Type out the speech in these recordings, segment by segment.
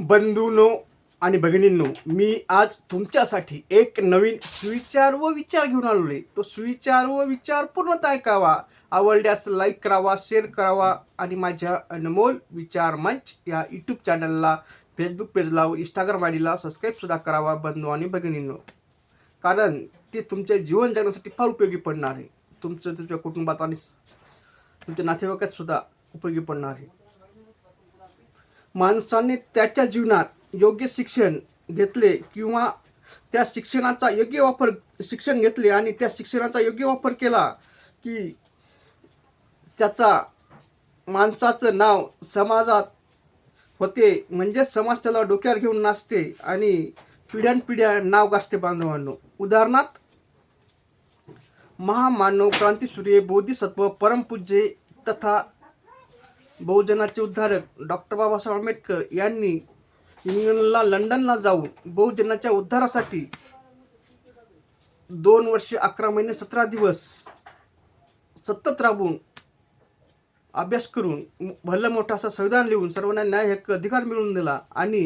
बंधूंनो आणि भगिनींनो, मी आज तुमच्यासाठी एक नवीन सुविचार व विचार घेऊन आलो आहे. तो सुविचार व विचार पूर्णतः ऐकावा, आवडल्यास लाईक करावा, शेअर करावा आणि माझ्या अनमोल विचार मंच या यूट्यूब चॅनलला, फेसबुक पेजला व इंस्टाग्राम आयडीला सबस्क्राईबसुद्धा करावा बंधू आणि भगिनींनो. कारण ते तुमच्या जीवन जगण्यासाठी फार उपयोगी पडणार आहे. तुमच्या कुटुंबात आणि तुमच्या नातेवाईकात सुद्धा उपयोगी पडणार आहे. माणसाने त्याच्या जीवनात योग्य शिक्षण घेतले किंवा त्या शिक्षणाचा योग्य वापर शिक्षण घेतले आणि त्या शिक्षणाचा योग्य वापर केला की त्याचा माणसाचं नाव समाजात होते. म्हणजे समाज त्याला डोक्यावर घेऊन नाचते आणि पिढ्यानपिढ्या नाव गाजते बांधवांनो. उदाहरणार्थ महामानव क्रांतीसूर्य बोधिसत्व परमपूज्य तथा बहुजनाचे उद्धारक डॉक्टर बाबासाहेब आंबेडकर यांनी इंग्लंडला लंडनला जाऊन बहुजनाच्या उद्धारासाठी 2 वर्ष 11 महिने 17 दिवस सतत राबून अभ्यास करून भलं मोठा असं संविधान लिहून सर्वांना न्याय हक्क अधिकार मिळवून दिला आणि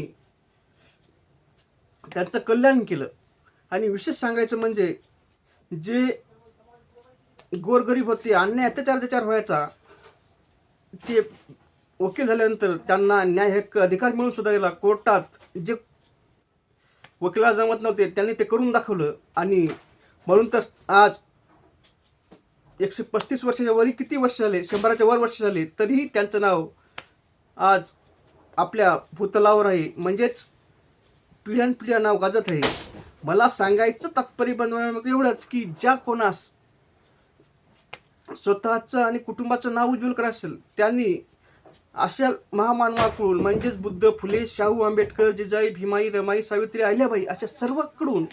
त्यांचं कल्याण केलं. आणि विशेष सांगायचं म्हणजे जे गोरगरीब होते, अन्याय अत्याचार व्हायचा, ते वकील झाल्यानंतर त्यांना न्याय हक्क अधिकार मिळून सुद्धा गेला. कोर्टात जे वकिलाला जमत नव्हते त्यांनी ते करून दाखवलं. आणि म्हणून तर आज 135 वर्षाच्या वरी किती वर्ष झाले, 100च्या वर वर्ष झाले, तरीही त्यांचं नाव आज आपल्या भूतलावर आहे. म्हणजेच पिढ्यानपिढ्या नाव गाजत आहे. मला सांगायचं तात्पर्य बनवण्यामध्ये एवढंच की ज्या कोणास स्वतःचं आणि कुटुंबाचं नाव उज्ज्वल करायचं असेल त्यांनी अशा महामानवाकडून म्हणजेच बुद्ध, फुले, शाहू, आंबेडकर, जिजाई, भीमाई, रमाई, सावित्री, अहिल्याबाई अशा सर्वांकडून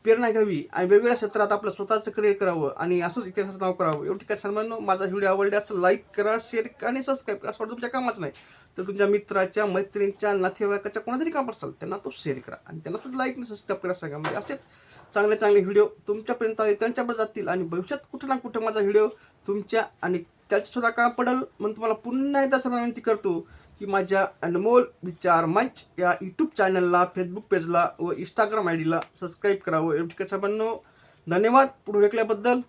प्रेरणा घ्यावी आणि वेगवेगळ्या क्षेत्रात आपलं स्वतःचं करिअर करावं आणि असंच इतिहासाचं नाव करावं. एवढी काय सर्वांना माझा व्हिडिओ आवडल्यास लाईक करा, शेअर आणि सबस्क्राईब करा. असं वाटतं तुमच्या कामाचं नाही तर तुमच्या मित्राच्या, मैत्रिणीच्या, नातेवाईकाच्या कोणातरी काम असाल त्यांना तो शेअर करा आणि त्यांना सुद्धा लाईक आणि सबस्क्राईब करा सांगा. म्हणजे असेच चांगले चांगले व्हिडिओ तुमच्यापर्यंत त्यांच्याबरोबर जातील आणि भविष्यात कुठं ना कुठं माझा व्हिडिओ तुमच्या आणि त्याचं सुद्धा काम पडेल. म्हणून तुम्हाला पुन्हा एकदा सर्व विनंती करतो की माझ्या अनमोल विचार मंच या यूट्यूब चॅनलला, फेसबुक पेजला व इंस्टाग्राम आयडीला सबस्क्राईब करावं. एवढी कसं बनणं. धन्यवाद पुढे ऐकल्याबद्दल.